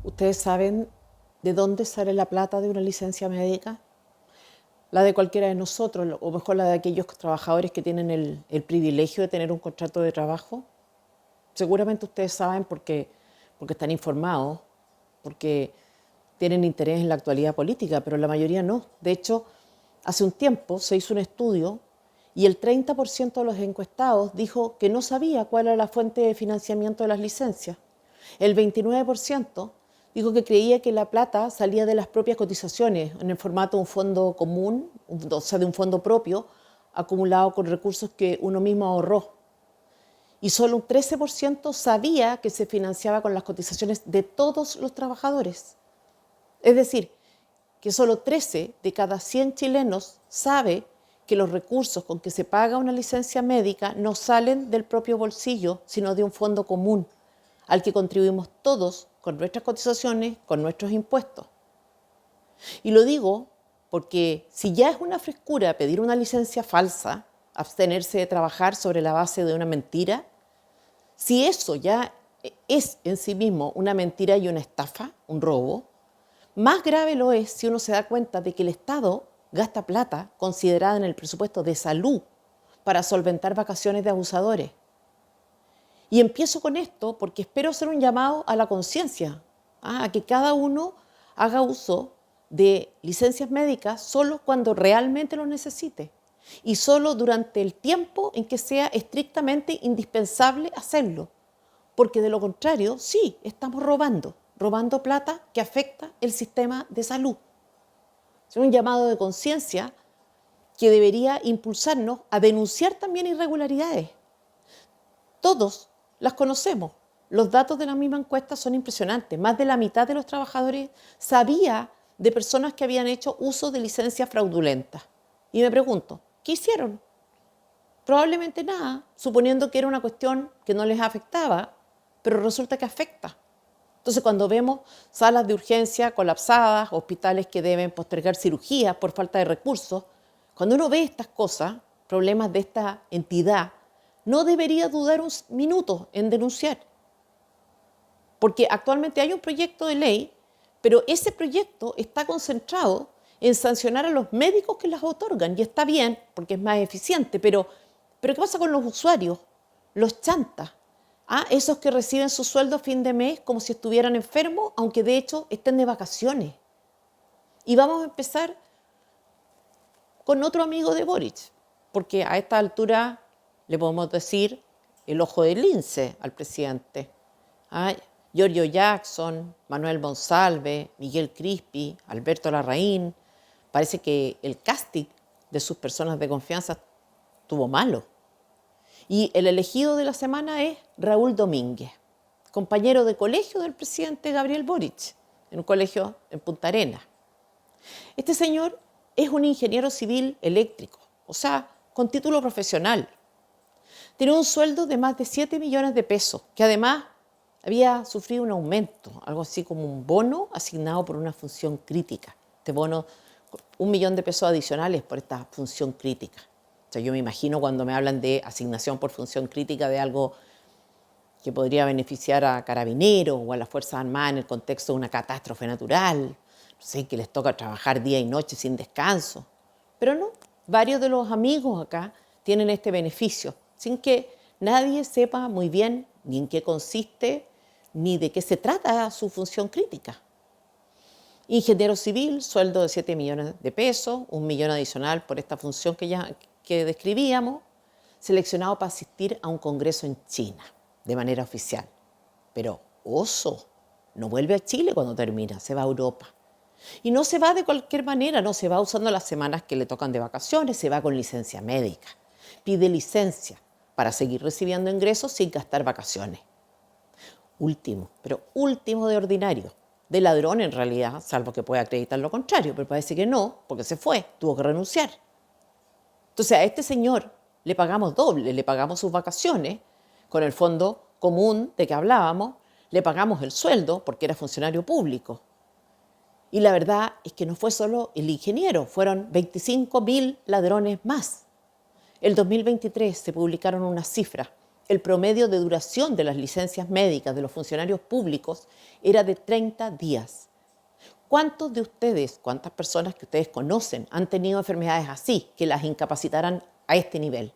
¿Ustedes saben de dónde sale la plata de una licencia médica? La de cualquiera de nosotros, o mejor la de aquellos trabajadores que tienen el privilegio de tener un contrato de trabajo. Seguramente ustedes saben porque están informados, porque tienen interés en la actualidad política, pero la mayoría no. De hecho, hace un tiempo se hizo un estudio y el 30% de los encuestados dijo que no sabía cuál era la fuente de financiamiento de las licencias. El 29% dijo que creía que la plata salía de las propias cotizaciones en el formato de un fondo común, o sea, de un fondo propio, acumulado con recursos que uno mismo ahorró. Y solo un 13% sabía que se financiaba con las cotizaciones de todos los trabajadores. Es decir, que solo 13 de cada 100 chilenos sabe que los recursos con que se paga una licencia médica no salen del propio bolsillo, sino de un fondo común, al que contribuimos todos con nuestras cotizaciones, con nuestros impuestos. Y lo digo porque si ya es una frescura pedir una licencia falsa, abstenerse de trabajar sobre la base de una mentira, si eso ya es en sí mismo una mentira y una estafa, un robo, más grave lo es si uno se da cuenta de que el Estado gasta plata considerada en el presupuesto de salud para solventar vacaciones de abusadores. Y empiezo con esto porque espero hacer un llamado a la conciencia, a que cada uno haga uso de licencias médicas solo cuando realmente lo necesite y solo durante el tiempo en que sea estrictamente indispensable hacerlo. Porque de lo contrario, sí, estamos robando plata que afecta el sistema de salud. Es un llamado de conciencia que debería impulsarnos a denunciar también irregularidades. Todos las conocemos. Los datos de la misma encuesta son impresionantes. Más de la mitad de los trabajadores sabía de personas que habían hecho uso de licencias fraudulentas. Y me pregunto, ¿qué hicieron? Probablemente nada, suponiendo que era una cuestión que no les afectaba, pero resulta que afecta. Entonces, cuando vemos salas de urgencia colapsadas, hospitales que deben postergar cirugías por falta de recursos, cuando uno ve estas cosas, problemas de esta entidad, no debería dudar un minuto en denunciar. Porque actualmente hay un proyecto de ley, pero ese proyecto está concentrado en sancionar a los médicos que las otorgan. Y está bien, porque es más eficiente, pero ¿qué pasa con los usuarios? Los chantas. Esos que reciben su sueldo a fin de mes como si estuvieran enfermos, aunque de hecho estén de vacaciones. Y vamos a empezar con otro amigo de Boric, porque a esta altura le podemos decir el ojo del lince al presidente. Giorgio Jackson, Manuel Monsalve, Miguel Crispi, Alberto Larraín. Parece que el casting de sus personas de confianza estuvo malo. Y el elegido de la semana es Raúl Domínguez, compañero de colegio del presidente Gabriel Boric, en un colegio en Punta Arenas. Este señor es un ingeniero civil eléctrico, o sea, con título profesional. Tiene un sueldo de más de 7 millones de pesos, que además había sufrido un aumento, algo así como un bono asignado por una función crítica. Este bono, 1 millón de pesos adicionales por esta función crítica. O sea, yo me imagino cuando me hablan de asignación por función crítica de algo que podría beneficiar a carabineros o a las Fuerzas Armadas en el contexto de una catástrofe natural, no sé, que les toca trabajar día y noche sin descanso. Pero no, varios de los amigos acá tienen este beneficio, sin que nadie sepa muy bien ni en qué consiste, ni de qué se trata su función crítica. Ingeniero civil, sueldo de 7 millones de pesos, 1 millón adicional por esta función que describíamos, seleccionado para asistir a un congreso en China, de manera oficial. Pero, oso, no vuelve a Chile cuando termina, se va a Europa. Y no se va de cualquier manera, no se va usando las semanas que le tocan de vacaciones, se va con licencia médica. Pide licencia para seguir recibiendo ingresos sin gastar vacaciones. Último, pero último de ordinario. De ladrón en realidad, salvo que pueda acreditar lo contrario, pero parece que no, porque se fue, tuvo que renunciar. Entonces a este señor le pagamos doble, le pagamos sus vacaciones con el fondo común de que hablábamos, le pagamos el sueldo porque era funcionario público. Y la verdad es que no fue solo el ingeniero, fueron 25.000 ladrones más. El 2023 se publicaron unas cifras. el promedio de duración de las licencias médicas de los funcionarios públicos era de 30 días. ¿Cuántos de ustedes, cuántas personas que ustedes conocen han tenido enfermedades así, que las incapacitaran a este nivel?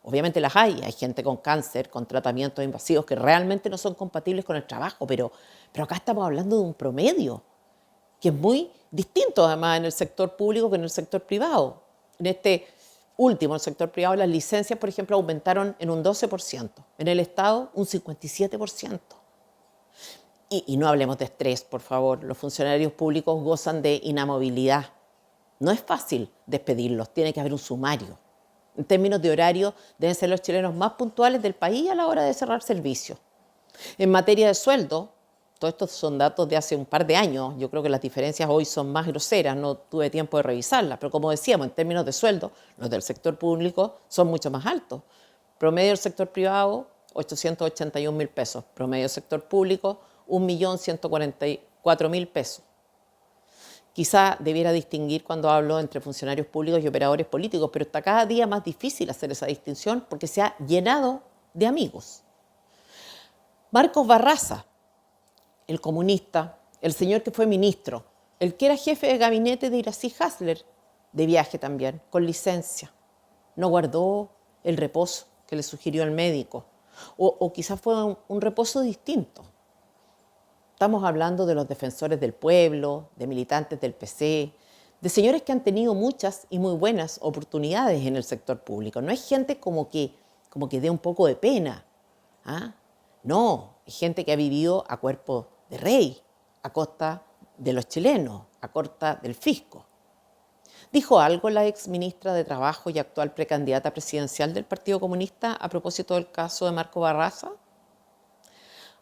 Obviamente las hay gente con cáncer, con tratamientos invasivos que realmente no son compatibles con el trabajo, pero acá estamos hablando de un promedio, que es muy distinto además en el sector público que en el sector privado. En este último, el sector privado, las licencias, por ejemplo, aumentaron en un 12%, en el Estado un 57%. Y no hablemos de estrés, por favor. Los funcionarios públicos gozan de inamovilidad. No es fácil despedirlos, tiene que haber un sumario. En términos de horario, deben ser los chilenos más puntuales del país a la hora de cerrar servicios. En materia de sueldo, todos estos son datos de hace un par de años, yo creo que las diferencias hoy son más groseras, no tuve tiempo de revisarlas, pero como decíamos, en términos de sueldo, los del sector público son mucho más altos. Promedio del sector privado, 881.000 pesos. Promedio del sector público, 1.144.000 pesos. Quizá debiera distinguir cuando hablo entre funcionarios públicos y operadores políticos, pero está cada día más difícil hacer esa distinción porque se ha llenado de amigos. Marcos Barraza, el comunista, el señor que fue ministro, el que era jefe de gabinete de Iracy Hasler, de viaje también, con licencia. No guardó el reposo que le sugirió el médico, o quizás fue un reposo distinto. Estamos hablando de los defensores del pueblo, de militantes del PC, de señores que han tenido muchas y muy buenas oportunidades en el sector público. No es gente como que dé un poco de pena. ¿Ah? No, es gente que ha vivido a cuerpo de rey, a costa de los chilenos, a costa del fisco. ¿Dijo algo la ex ministra de Trabajo y actual precandidata presidencial del Partido Comunista a propósito del caso de Marco Barraza?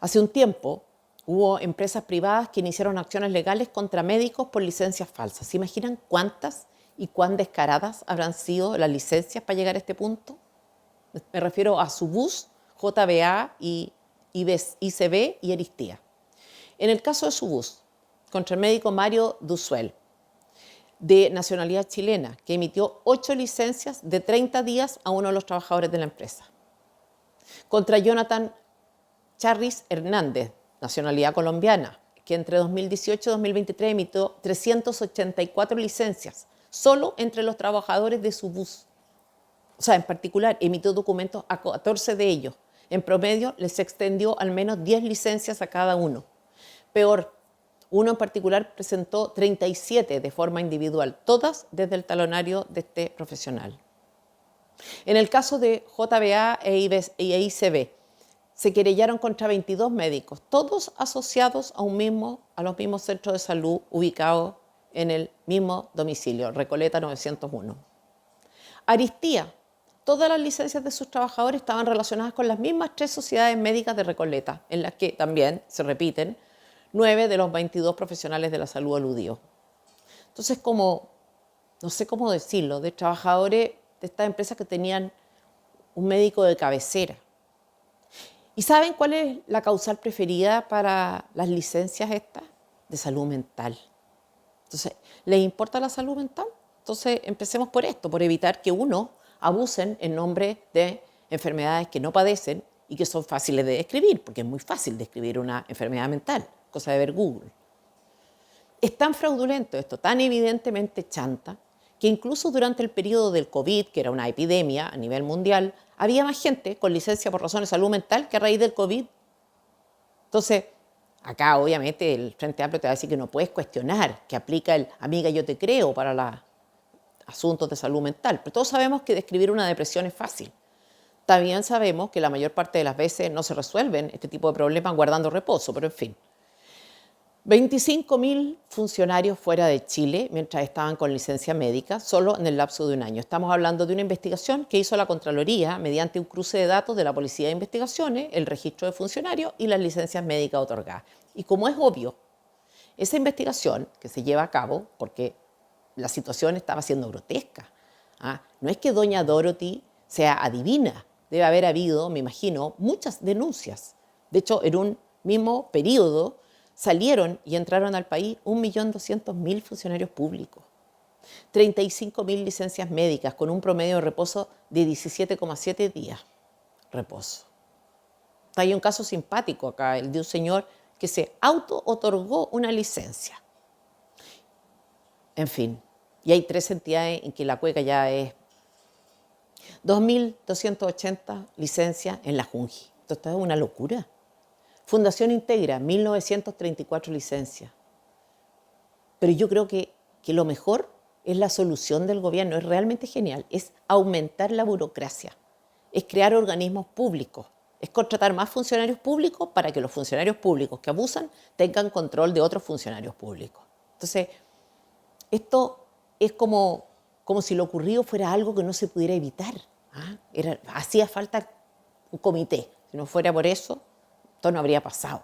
Hace un tiempo hubo empresas privadas que iniciaron acciones legales contra médicos por licencias falsas. ¿Se imaginan cuántas y cuán descaradas habrán sido las licencias para llegar a este punto? Me refiero a Subus, JBA, ICB y Aristía. En el caso de Subus, contra el médico Mario Duzuel, de nacionalidad chilena, que emitió 8 licencias de 30 días a uno de los trabajadores de la empresa. Contra Jonathan Charris Hernández, nacionalidad colombiana, que entre 2018 y 2023 emitió 384 licencias, solo entre los trabajadores de Subus. O sea, en particular, emitió documentos a 14 de ellos. En promedio, les extendió al menos 10 licencias a cada uno. Peor, uno en particular presentó 37 de forma individual, todas desde el talonario de este profesional. En el caso de JBA e ICB, se querellaron contra 22 médicos, todos asociados a los mismos centros de salud ubicados en el mismo domicilio, Recoleta 901. Aristía, todas las licencias de sus trabajadores estaban relacionadas con las mismas 3 sociedades médicas de Recoleta, en las que también se repiten 9 de los 22 profesionales de la salud aludidos. Entonces, no sé cómo decirlo, de trabajadores de estas empresas que tenían un médico de cabecera. ¿Y saben cuál es la causal preferida para las licencias estas? De salud mental. Entonces, ¿les importa la salud mental? Entonces, empecemos por esto, por evitar que abusen en nombre de enfermedades que no padecen y que son fáciles de describir, porque es muy fácil describir una enfermedad mental, cosa de ver Google. Es tan fraudulento esto, tan evidentemente chanta, que incluso durante el periodo del COVID, que era una epidemia a nivel mundial, había más gente con licencia por razones de salud mental que a raíz del COVID. Entonces, acá obviamente el Frente Amplio te va a decir que no puedes cuestionar, que aplica el amiga yo te creo para los asuntos de salud mental, pero todos sabemos que describir una depresión es fácil. También sabemos que la mayor parte de las veces no se resuelven este tipo de problemas guardando reposo, pero en fin. 25.000 funcionarios fuera de Chile mientras estaban con licencia médica solo en el lapso de un año. Estamos hablando de una investigación que hizo la Contraloría mediante un cruce de datos de la Policía de Investigaciones, el registro de funcionarios y las licencias médicas otorgadas. Y como es obvio, esa investigación que se lleva a cabo, porque la situación estaba siendo grotesca, no es que doña Dorothy sea adivina, debe haber habido, me imagino, muchas denuncias. De hecho, en un mismo periodo salieron y entraron al país 1.200.000 funcionarios públicos, 35.000 licencias médicas con un promedio de reposo de 17,7 días. Reposo. Hasta hay un caso simpático acá, el de un señor que se auto-otorgó una licencia. En fin, y hay 3 entidades en que la cueca ya es 2.280 licencias en la Junji. Esto es una locura. Fundación Integra, 1.934 licencias. Pero yo creo que lo mejor es la solución del gobierno, es realmente genial, es aumentar la burocracia, es crear organismos públicos, es contratar más funcionarios públicos para que los funcionarios públicos que abusan tengan control de otros funcionarios públicos. Entonces, esto es como si lo ocurrido fuera algo que no se pudiera evitar. Hacía falta un comité. Si no fuera por eso, esto no habría pasado.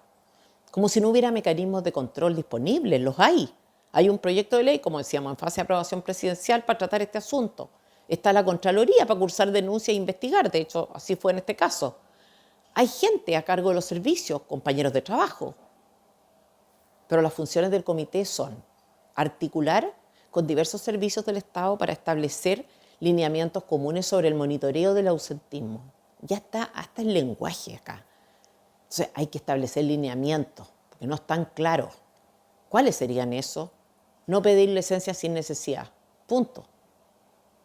Como si no hubiera mecanismos de control disponibles, los hay. Hay un proyecto de ley, como decíamos, en fase de aprobación presidencial para tratar este asunto. Está la Contraloría para cursar denuncias e investigar, de hecho, así fue en este caso. Hay gente a cargo de los servicios, compañeros de trabajo. Pero las funciones del comité son articular con diversos servicios del Estado para establecer lineamientos comunes sobre el monitoreo del ausentismo. Ya está hasta el lenguaje acá. Entonces hay que establecer lineamientos, porque no están claros. ¿Cuáles serían esos? No pedir licencia sin necesidad. Punto.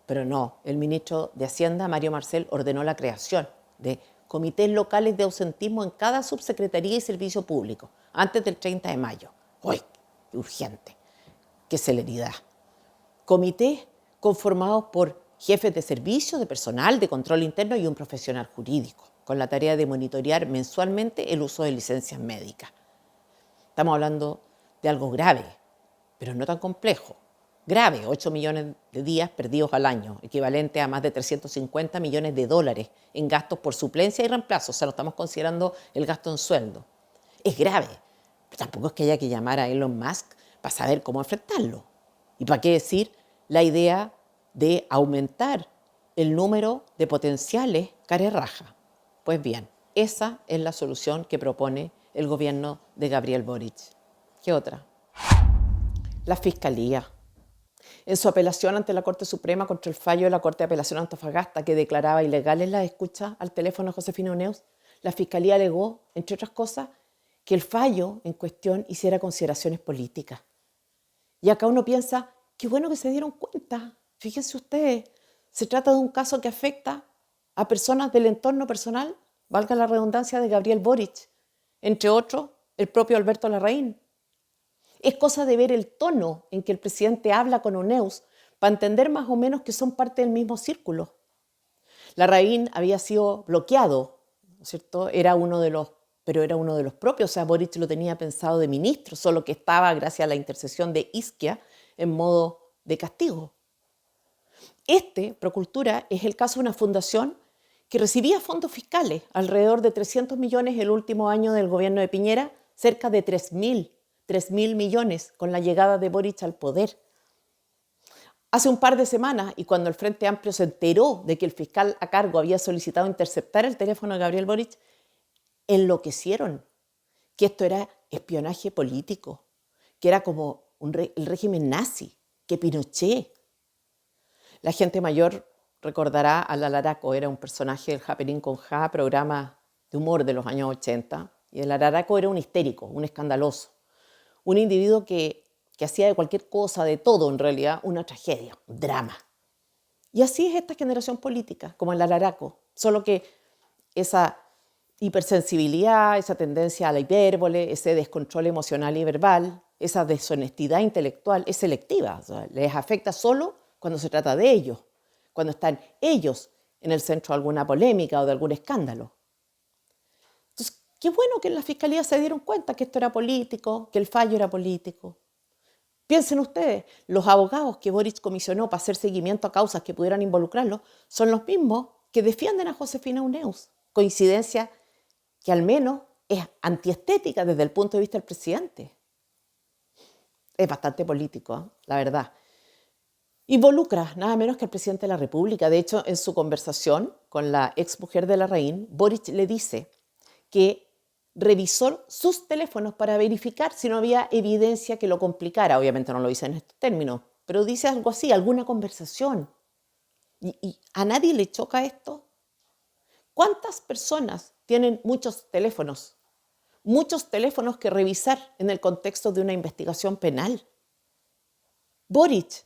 Pero no, el ministro de Hacienda, Mario Marcel, ordenó la creación de comités locales de ausentismo en cada subsecretaría y servicio público, antes del 30 de mayo. ¡Uy! ¡Qué urgente! ¡Qué celeridad! Comités conformados por jefes de servicio, de personal, de control interno y un profesional jurídico, con la tarea de monitorear mensualmente el uso de licencias médicas. Estamos hablando de algo grave, pero no tan complejo. Grave, 8 millones de días perdidos al año, equivalente a más de 350 millones de dólares en gastos por suplencia y reemplazo. O sea, no estamos considerando el gasto en sueldo. Es grave, pero tampoco es que haya que llamar a Elon Musk para saber cómo enfrentarlo. ¿Y para qué decir la idea de aumentar el número de potenciales carerrajas? Pues bien, esa es la solución que propone el gobierno de Gabriel Boric. ¿Qué otra? La Fiscalía. En su apelación ante la Corte Suprema contra el fallo de la Corte de Apelación de Antofagasta que declaraba ilegales las escuchas al teléfono de Josefina Uneus, la Fiscalía alegó, entre otras cosas, que el fallo en cuestión hiciera consideraciones políticas. Y acá uno piensa, qué bueno que se dieron cuenta. Fíjense ustedes, se trata de un caso que afecta a personas del entorno personal, valga la redundancia, de Gabriel Boric, entre otros, el propio Alberto Larraín. Es cosa de ver el tono en que el presidente habla con Uneus para entender más o menos que son parte del mismo círculo. Larraín había sido bloqueado, ¿no es cierto? Era uno de los propios, o sea, Boric lo tenía pensado de ministro, solo que estaba, gracias a la intercesión de Isquia, en modo de castigo. Procultura, es el caso de una fundación que recibía fondos fiscales, alrededor de 300 millones el último año del gobierno de Piñera, cerca de 3.000 millones con la llegada de Boric al poder. Hace un par de semanas, y cuando el Frente Amplio se enteró de que el fiscal a cargo había solicitado interceptar el teléfono de Gabriel Boric, enloquecieron, que esto era espionaje político, que era como el régimen nazi, que Pinochet. La gente mayor recordará a la Laraco, era un personaje del Happening con Ja, programa de humor de los años 80, y el Laraco era un histérico, un escandaloso, un individuo que hacía de cualquier cosa, de todo en realidad, una tragedia, un drama. Y así es esta generación política, como el Laraco, solo que esa hipersensibilidad, esa tendencia a la hipérbole, ese descontrol emocional y verbal, esa deshonestidad intelectual es selectiva, o sea, les afecta solo cuando se trata de ellos, cuando están ellos en el centro de alguna polémica o de algún escándalo. Entonces, qué bueno que en la Fiscalía se dieron cuenta que esto era político, que el fallo era político. Piensen ustedes, los abogados que Boric comisionó para hacer seguimiento a causas que pudieran involucrarlo son los mismos que defienden a Josefina Uneus. Coincidencia que al menos es antiestética desde el punto de vista del presidente. Es bastante político, la verdad. Involucra nada menos que al presidente de la República. De hecho, en su conversación con la exmujer de Larraín, Boric le dice que revisó sus teléfonos para verificar si no había evidencia que lo complicara. Obviamente no lo dice en estos términos, pero dice algo así, alguna conversación. ¿Y a nadie le choca esto? ¿Cuántas personas tienen muchos teléfonos que revisar en el contexto de una investigación penal. Boric,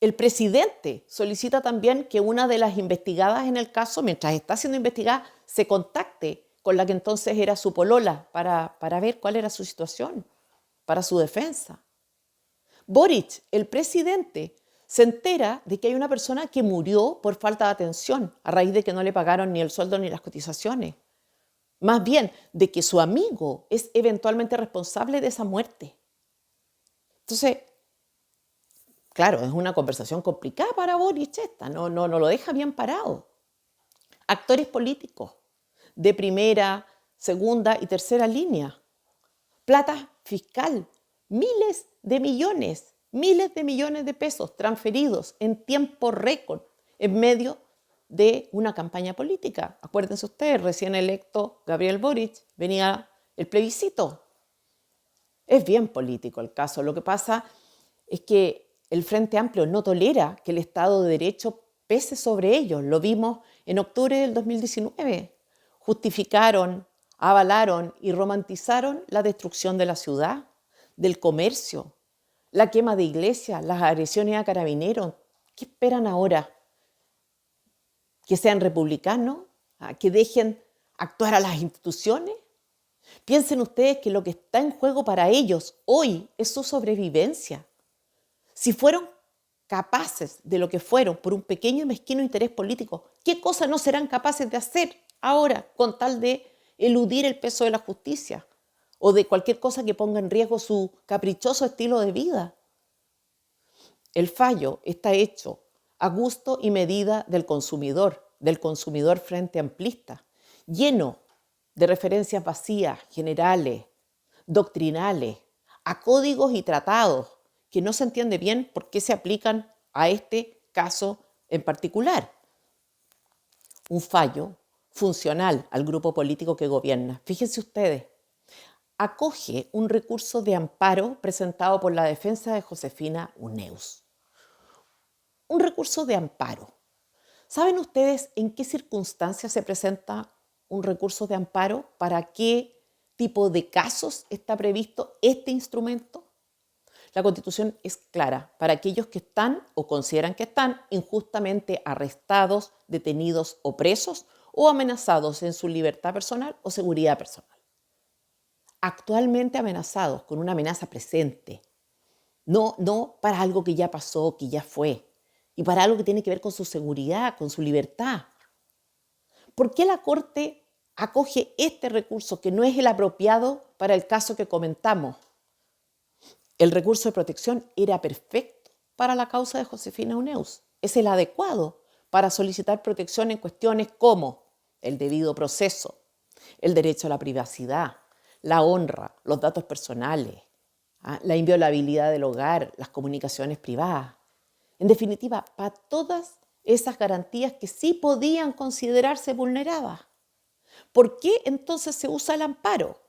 el presidente, solicita también que una de las investigadas en el caso, mientras está siendo investigada, se contacte con la que entonces era su polola para ver cuál era su situación, para su defensa. Boric, el presidente, se entera de que hay una persona que murió por falta de atención a raíz de que no le pagaron ni el sueldo ni las cotizaciones. Más bien, de que su amigo es eventualmente responsable de esa muerte. Entonces, claro, es una conversación complicada para Boric esta, no lo deja bien parado. Actores políticos de primera, segunda y tercera línea. Plata fiscal, miles de millones de pesos transferidos en tiempo récord en medio de una campaña política. Acuérdense ustedes, recién electo Gabriel Boric, venía el plebiscito. Es bien político el caso. Lo que pasa es que el Frente Amplio no tolera que el Estado de Derecho pese sobre ellos. Lo vimos en octubre del 2019. Justificaron, avalaron y romantizaron la destrucción de la ciudad, del comercio, la quema de iglesias, las agresiones a carabineros. ¿Qué esperan ahora? ¿Que sean republicanos? ¿Que dejen actuar a las instituciones? Piensen ustedes que lo que está en juego para ellos hoy es su sobrevivencia. Si fueron capaces de lo que fueron por un pequeño y mezquino interés político, ¿qué cosas no serán capaces de hacer ahora con tal de eludir el peso de la justicia o de cualquier cosa que ponga en riesgo su caprichoso estilo de vida? El fallo está hecho a gusto y medida del consumidor frente amplista, lleno de referencias vacías, generales, doctrinales, a códigos y tratados que no se entiende bien por qué se aplican a este caso en particular. Un fallo funcional al grupo político que gobierna. Fíjense ustedes, acoge un recurso de amparo presentado por la defensa de Josefina Uneus. Un recurso de amparo. ¿Saben ustedes en qué circunstancias se presenta un recurso de amparo? ¿Para qué tipo de casos está previsto este instrumento? La Constitución es clara para aquellos que están o consideran que están injustamente arrestados, detenidos o presos o amenazados en su libertad personal o seguridad personal. Actualmente amenazados con una amenaza presente, no para algo que ya pasó, que ya fue, y para algo que tiene que ver con su seguridad, con su libertad. ¿Por qué la Corte acoge este recurso que no es el apropiado para el caso que comentamos? El recurso de protección era perfecto para la causa de Josefina Uneus. Es el adecuado para solicitar protección en cuestiones como el debido proceso, el derecho a la privacidad, la honra, los datos personales, la inviolabilidad del hogar, las comunicaciones privadas. En definitiva, para todas esas garantías que sí podían considerarse vulneradas. ¿Por qué entonces se usa el amparo?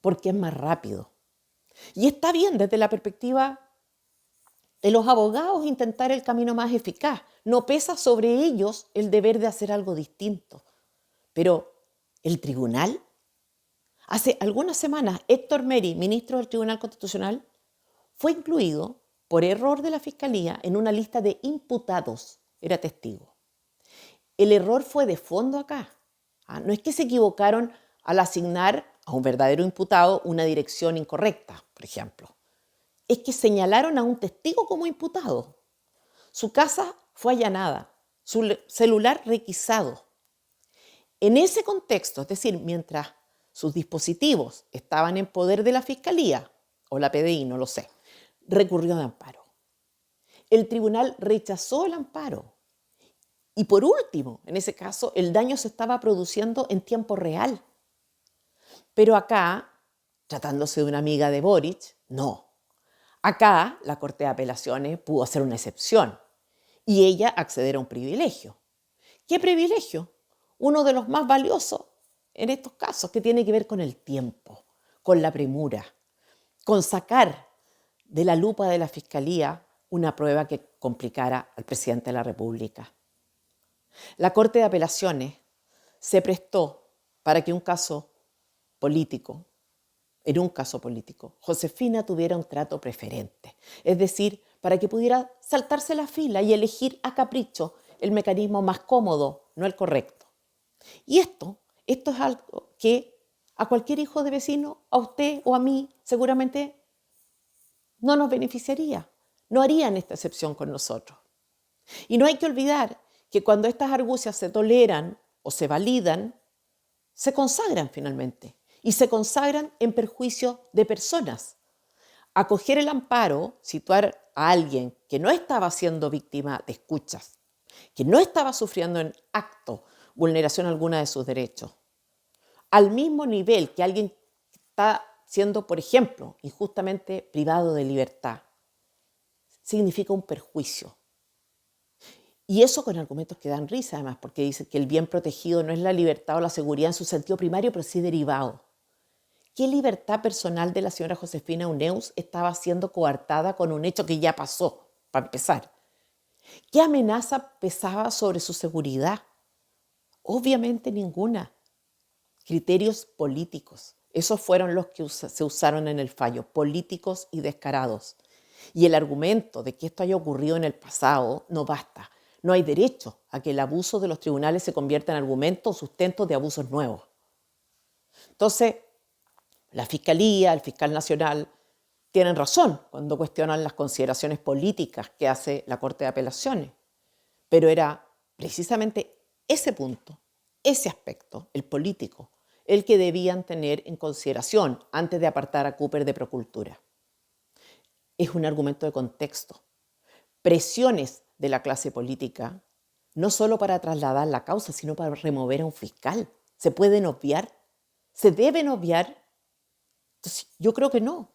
Porque es más rápido. Y está bien desde la perspectiva de los abogados intentar el camino más eficaz. No pesa sobre ellos el deber de hacer algo distinto. Pero el tribunal, hace algunas semanas, Héctor Meri, ministro del Tribunal Constitucional, fue incluido por error de la Fiscalía en una lista de imputados. Era testigo. El error fue de fondo acá. No es que se equivocaron al asignar a un verdadero imputado una dirección incorrecta, por ejemplo. Es que señalaron a un testigo como imputado. Su casa fue allanada, su celular requisado. En ese contexto, es decir, mientras sus dispositivos estaban en poder de la Fiscalía, o la PDI, no lo sé, recurrió de amparo. El tribunal rechazó el amparo. Y por último, en ese caso, el daño se estaba produciendo en tiempo real. Pero acá, tratándose de una amiga de Boric, no. Acá la Corte de Apelaciones pudo hacer una excepción y ella acceder a un privilegio. ¿Qué privilegio? Uno de los más valiosos en estos casos, que tiene que ver con el tiempo, con la premura, con sacar de la lupa de la Fiscalía una prueba que complicara al presidente de la República. La Corte de Apelaciones se prestó para que en un caso político, Josefina tuviera un trato preferente. Es decir, para que pudiera saltarse la fila y elegir a capricho el mecanismo más cómodo, no el correcto. Y esto es algo que a cualquier hijo de vecino, a usted o a mí, seguramente no nos beneficiaría. No harían esta excepción con nosotros. Y no hay que olvidar que cuando estas argucias se toleran o se validan, se consagran finalmente. Y se consagran en perjuicio de personas. Acoger el amparo, situar a alguien que no estaba siendo víctima de escuchas, que no estaba sufriendo en acto vulneración alguna de sus derechos, al mismo nivel que alguien que está siendo, por ejemplo, injustamente privado de libertad, significa un perjuicio. Y eso con argumentos que dan risa, además, porque dicen que el bien protegido no es la libertad o la seguridad en su sentido primario, pero sí derivado. ¿Qué libertad personal de la señora Josefina Uneus estaba siendo coartada con un hecho que ya pasó, para empezar? ¿Qué amenaza pesaba sobre su seguridad? Obviamente ninguna. Criterios políticos. Esos fueron los que se usaron en el fallo, políticos y descarados. Y el argumento de que esto haya ocurrido en el pasado no basta. No hay derecho a que el abuso de los tribunales se convierta en argumento o sustento de abusos nuevos. Entonces, la Fiscalía, el fiscal nacional, tienen razón cuando cuestionan las consideraciones políticas que hace la Corte de Apelaciones. Pero era precisamente ese punto, ese aspecto, el político, el que debían tener en consideración antes de apartar a Cooper de Procultura. Es un argumento de contexto. Presiones de la clase política, no solo para trasladar la causa, sino para remover a un fiscal. ¿Se pueden obviar? ¿Se deben obviar? Entonces, yo creo que no.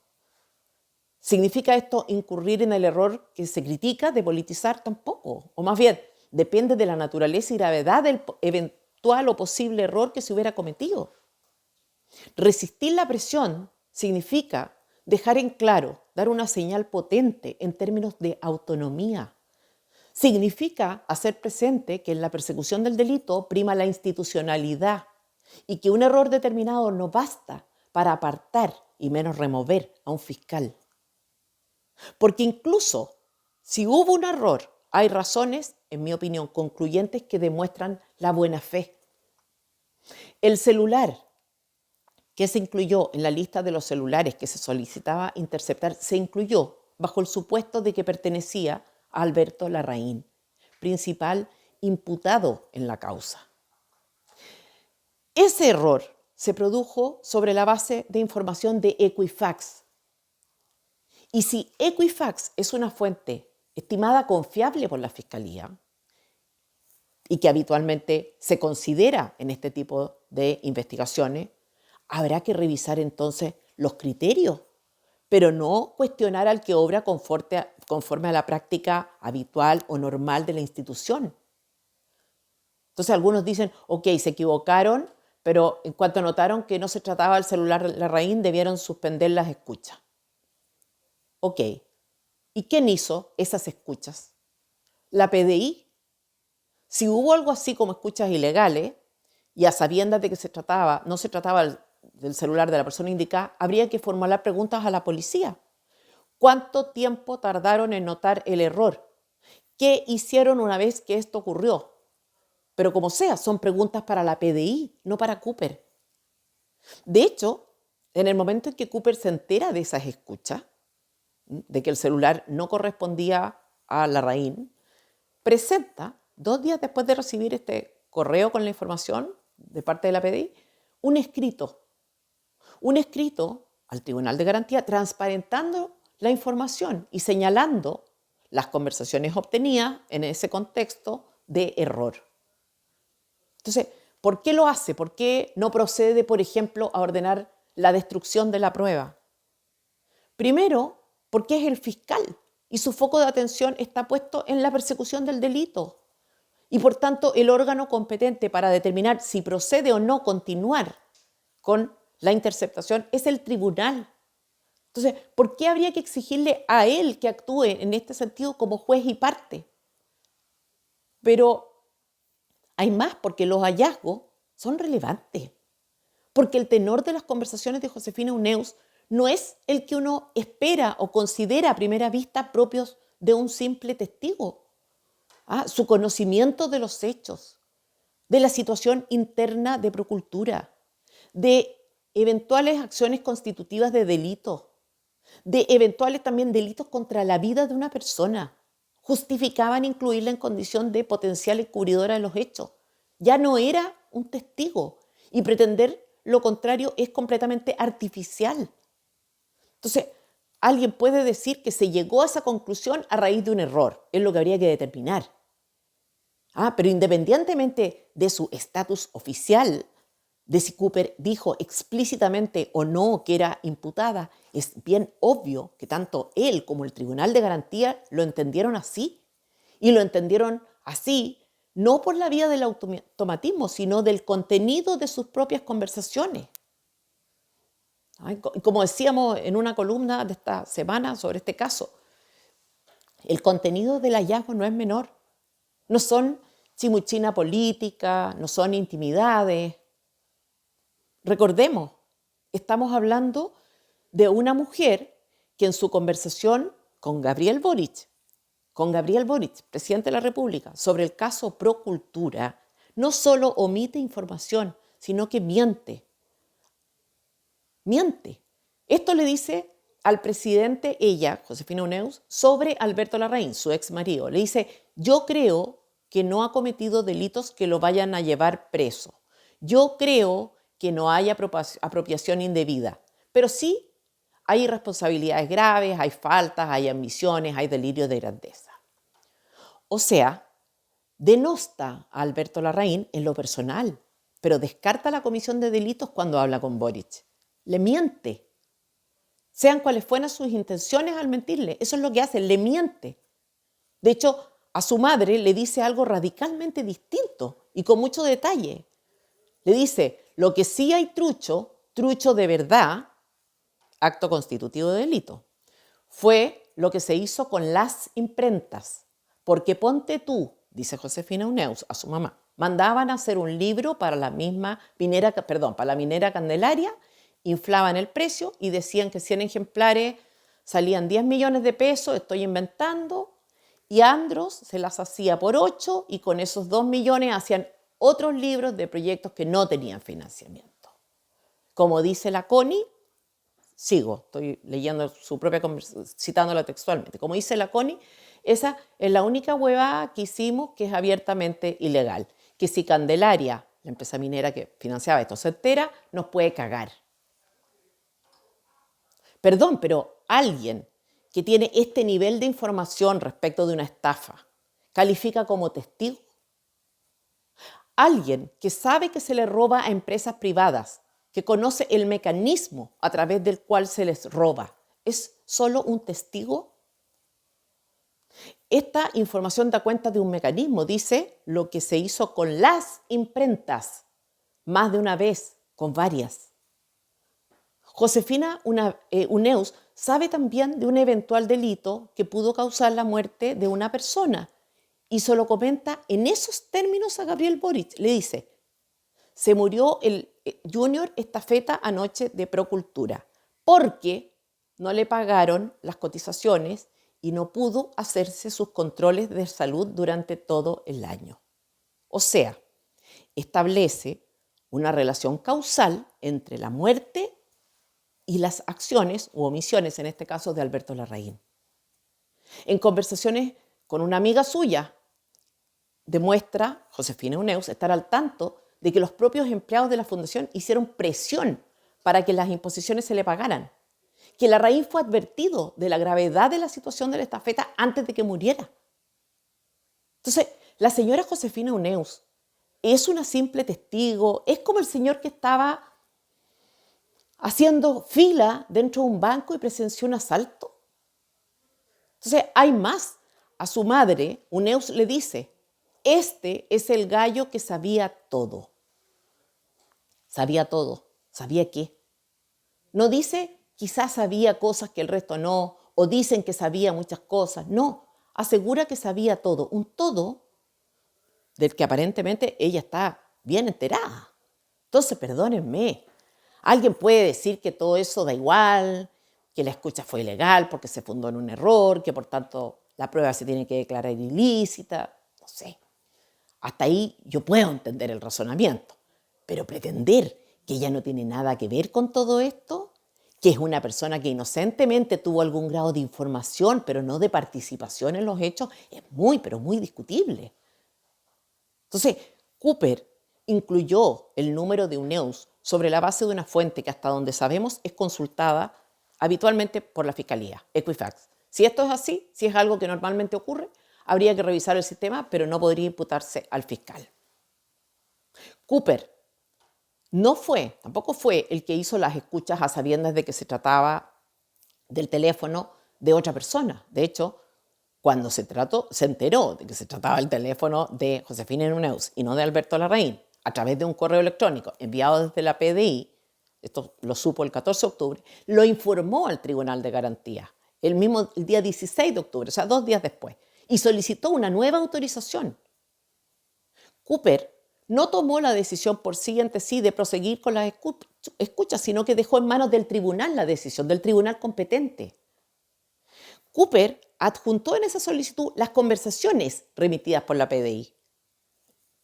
¿Significa esto incurrir en el error que se critica de politizar? Tampoco. O más bien, depende de la naturaleza y gravedad del eventual o posible error que se hubiera cometido. Resistir la presión significa dejar en claro, dar una señal potente en términos de autonomía. Significa hacer presente que en la persecución del delito prima la institucionalidad y que un error determinado no basta para apartar y menos remover a un fiscal. Porque incluso si hubo un error, hay razones, en mi opinión, concluyentes que demuestran la buena fe. El celular que se incluyó en la lista de los celulares que se solicitaba interceptar, se incluyó bajo el supuesto de que pertenecía a Alberto Larraín, principal imputado en la causa. Ese error se produjo sobre la base de información de Equifax. Y si Equifax es una fuente estimada confiable por la Fiscalía y que habitualmente se considera en este tipo de investigaciones, habrá que revisar entonces los criterios, pero no cuestionar al que obra conforme a la práctica habitual o normal de la institución. Entonces algunos dicen, ok, se equivocaron, pero en cuanto notaron que no se trataba del celular de Larraín, debieron suspender las escuchas. Ok, ¿y quién hizo esas escuchas? La PDI. Si hubo algo así como escuchas ilegales, y a sabiendas de que no se trataba del celular de la persona indicada, habría que formular preguntas a la policía. ¿Cuánto tiempo tardaron en notar el error? ¿Qué hicieron una vez que esto ocurrió? Pero como sea, son preguntas para la PDI, no para Cooper. De hecho, en el momento en que Cooper se entera de esas escuchas, de que el celular no correspondía a Larraín, presenta, 2 días después de recibir este correo con la información de parte de la PDI, un escrito al Tribunal de Garantía transparentando la información y señalando las conversaciones obtenidas en ese contexto de error. Entonces, ¿por qué lo hace? ¿Por qué no procede, por ejemplo, a ordenar la destrucción de la prueba? Primero, porque es el fiscal y su foco de atención está puesto en la persecución del delito. Y por tanto, el órgano competente para determinar si procede o no continuar con la interceptación es el tribunal. Entonces, ¿por qué habría que exigirle a él que actúe en este sentido como juez y parte? Pero hay más, porque los hallazgos son relevantes. porque el tenor de las conversaciones de Josefina Uneus no es el que uno espera o considera a primera vista propios de un simple testigo. Su conocimiento de los hechos, de la situación interna de Procultura, de eventuales acciones constitutivas de delito, de eventuales también delitos contra la vida de una persona, justificaban incluirla en condición de potencial encubridora de los hechos. Ya no era un testigo y pretender lo contrario es completamente artificial. Entonces, alguien puede decir que se llegó a esa conclusión a raíz de un error, es lo que habría que determinar. Pero independientemente de su estatus oficial, de si Cooper dijo explícitamente o no que era imputada, es bien obvio que tanto él como el Tribunal de Garantía lo entendieron así. Y lo entendieron así no por la vía del automatismo, sino del contenido de sus propias conversaciones. Como decíamos en una columna de esta semana sobre este caso, el contenido del hallazgo no es menor. No son chimuchina política, no son intimidades. Recordemos, estamos hablando de una mujer que en su conversación con Gabriel Boric, presidente de la República, sobre el caso Procultura, no solo omite información, sino que miente. Miente. Esto le dice al presidente ella, Josefina Uneus, sobre Alberto Larraín, su ex marido. Le dice, yo creo que no ha cometido delitos que lo vayan a llevar preso. Yo creo que no hay apropiación indebida, pero sí hay irresponsabilidades graves, hay faltas, hay ambiciones, hay delirios de grandeza. O sea, denosta a Alberto Larraín en lo personal, pero descarta la comisión de delitos cuando habla con Boric. Le miente. Sean cuales fueran sus intenciones al mentirle, eso es lo que hace, le miente. De hecho, a su madre le dice algo radicalmente distinto y con mucho detalle. Le dice, lo que sí hay trucho de verdad, acto constitutivo de delito, fue lo que se hizo con las imprentas. Porque ponte tú, dice Josefina Uneus a su mamá, mandaban a hacer un libro para la minera Candelaria, inflaban el precio y decían que 100 ejemplares salían 10 millones de pesos, estoy inventando, y Andros se las hacía por 8 y con esos 2 millones hacían otros libros de proyectos que no tenían financiamiento. Como dice la Connie, estoy leyendo su propia conversación, citándola textualmente, como dice la Connie, esa es la única huevada que hicimos que es abiertamente ilegal, que si Candelaria, la empresa minera que financiaba esto, se entera, nos puede cagar. Perdón, pero alguien que tiene este nivel de información respecto de una estafa, ¿califica como testigo? Alguien que sabe que se le roba a empresas privadas, que conoce el mecanismo a través del cual se les roba, ¿es solo un testigo? Esta información da cuenta de un mecanismo, dice lo que se hizo con las imprentas, más de una vez, con varias. Josefina Uneus sabe también de un eventual delito que pudo causar la muerte de una persona y se lo comenta en esos términos a Gabriel Boric. Le dice, se murió el Junior Estafeta anoche de Procultura porque no le pagaron las cotizaciones y no pudo hacerse sus controles de salud durante todo el año. O sea, establece una relación causal entre la muerte y las acciones u omisiones, en este caso de Alberto Larraín. En conversaciones con una amiga suya, demuestra Josefina Uneus estar al tanto de que los propios empleados de la fundación hicieron presión para que las imposiciones se le pagaran, que Larraín fue advertido de la gravedad de la situación de la estafeta antes de que muriera. Entonces, la señora Josefina Uneus es una simple testigo, es como el señor que estaba haciendo fila dentro de un banco y presenció un asalto. Entonces, hay más. A su madre, Uneus le dice, este es el gallo que sabía todo. Sabía todo. ¿Sabía qué? No dice, quizás sabía cosas que el resto no, o dicen que sabía muchas cosas. No, asegura que sabía todo. Un todo del que aparentemente ella está bien enterada. Entonces, perdónenme, Alguien puede decir que todo eso da igual, que la escucha fue ilegal porque se fundó en un error, que por tanto la prueba se tiene que declarar ilícita, no sé. Hasta ahí yo puedo entender el razonamiento, pero pretender que ella no tiene nada que ver con todo esto, que es una persona que inocentemente tuvo algún grado de información, pero no de participación en los hechos, es muy, pero muy discutible. Entonces, Cooper incluyó el número de UNEUS sobre la base de una fuente que hasta donde sabemos es consultada habitualmente por la Fiscalía, Equifax. Si esto es así, si es algo que normalmente ocurre, habría que revisar el sistema, pero no podría imputarse al fiscal. Cooper tampoco fue el que hizo las escuchas a sabiendas de que se trataba del teléfono de otra persona. De hecho, cuando se enteró de que se trataba del teléfono de Josefina Nuneus y no de Alberto Larraín, a través de un correo electrónico enviado desde la PDI, esto lo supo el 14 de octubre, lo informó al Tribunal de Garantía el día 16 de octubre, o sea, 2 días después, y solicitó una nueva autorización. Cooper no tomó la decisión por sí ante sí de proseguir con las escuchas, sino que dejó en manos del tribunal la decisión, del tribunal competente. Cooper adjuntó en esa solicitud las conversaciones remitidas por la PDI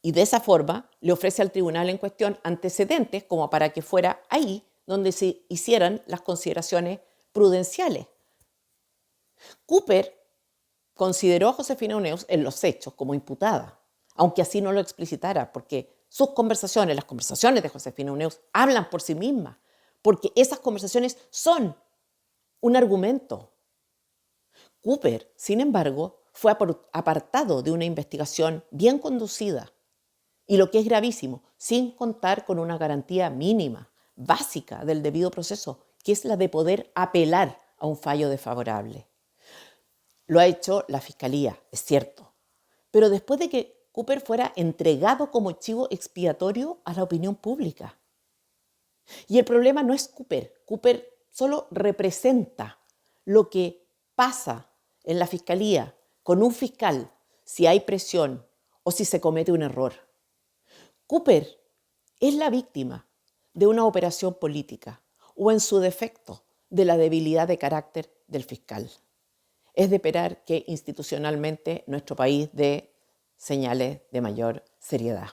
y de esa forma le ofrece al tribunal en cuestión antecedentes como para que fuera ahí donde se hicieran las consideraciones prudenciales. Cooper consideró a Josefina Uneus en los hechos como imputada, aunque así no lo explicitara, porque sus conversaciones, las conversaciones de Josefina Uneus, hablan por sí mismas, porque esas conversaciones son un argumento. Cooper, sin embargo, fue apartado de una investigación bien conducida y, lo que es gravísimo, sin contar con una garantía mínima, básica del debido proceso, que es la de poder apelar a un fallo desfavorable. Lo ha hecho la Fiscalía, es cierto, pero después de que Cooper fuera entregado como chivo expiatorio a la opinión pública. Y el problema no es Cooper. Cooper solo representa lo que pasa en la Fiscalía con un fiscal si hay presión o si se comete un error. Cooper es la víctima de una operación política o, en su defecto, de la debilidad de carácter del fiscal. Es de esperar que institucionalmente nuestro país dé señales de mayor seriedad.